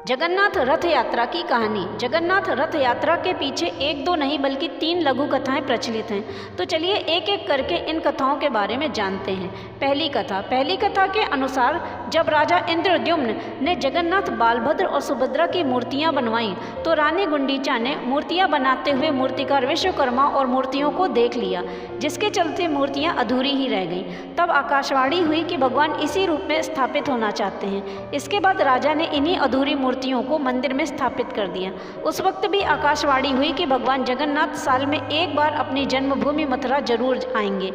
जगन्नाथ रथ यात्रा की कहानी। जगन्नाथ रथ यात्रा के पीछे एक दो नहीं बल्कि 3 लघु कथाएं प्रचलित हैं। तो चलिए एक एक करके इन कथाओं के बारे में जानते हैं। पहली कथा के अनुसार जब राजा इंद्रद्युम्न ने जगन्नाथ, बालभद्र और सुभद्रा की मूर्तियां बनवाईं तो रानी गुंडीचा ने मूर्तियां बनाते हुए मूर्तिकार विश्वकर्मा और मूर्तियों को देख लिया, जिसके चलते मूर्तियां अधूरी ही रह गईं। तब आकाशवाणी हुई कि भगवान इसी रूप में स्थापित होना चाहते हैं। इसके बाद राजा ने इन्हीं अधूरी मूर्तियों को मंदिर में स्थापित कर दिया। उस वक्त भी आकाशवाणी हुई कि भगवान जगन्नाथ साल में एक बार अपनी जन्मभूमि मथुरा जरूर आएंगे।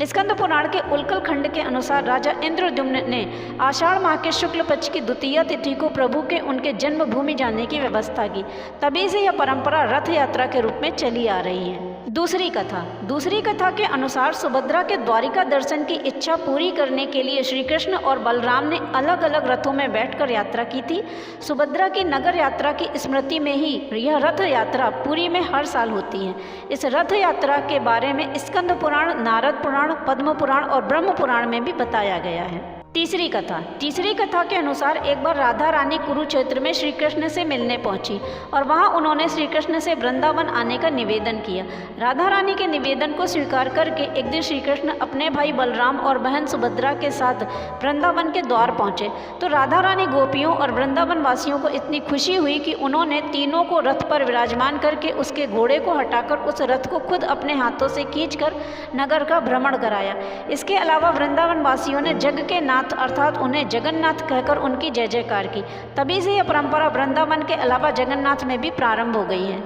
स्कंद पुराण के उल्कल खंड के अनुसार राजा इंद्रद्युम्न ने आषाढ़ माह के शुक्ल पक्ष की द्वितीय तिथि को प्रभु के उनके जन्मभूमि जाने की व्यवस्था की। तभी से यह परंपरा रथ यात्रा के रूप में चली आ रही है। दूसरी कथा के अनुसार सुभद्रा के द्वारिका दर्शन की इच्छा पूरी करने के लिए श्री कृष्ण और बलराम ने अलग अलग रथों में बैठकर यात्रा की थी। सुभद्रा की नगर यात्रा की स्मृति में ही यह रथ यात्रा पुरी में हर साल होती है। इस रथ यात्रा के बारे में स्कंद पुराण, नारद पुराण, पद्म पुराण और ब्रह्म पुराण में भी बताया गया है। तीसरी कथा के अनुसार एक बार राधा रानी कुरुक्षेत्र में श्री कृष्ण से मिलने पहुंची और वहां उन्होंने श्री कृष्ण से वृंदावन आने का निवेदन किया। राधा रानी के निवेदन को स्वीकार करके एक दिन श्री कृष्ण अपने भाई बलराम और बहन सुभद्रा के साथ वृंदावन के द्वार पहुंचे तो राधा रानी गोपियों और वृंदावन वासियों को इतनी खुशी हुई कि उन्होंने तीनों को रथ पर विराजमान करके उसके घोड़े को हटाकर उस रथ को खुद अपने हाथों से खींचकर नगर का भ्रमण कराया। इसके अलावा वृंदावन वासियों ने जग के नाथ अर्थात उन्हें जगन्नाथ कहकर उनकी जय जयकार की। तभी से यह परंपरा वृंदावन के अलावा जगन्नाथ में भी प्रारंभ हो गई है।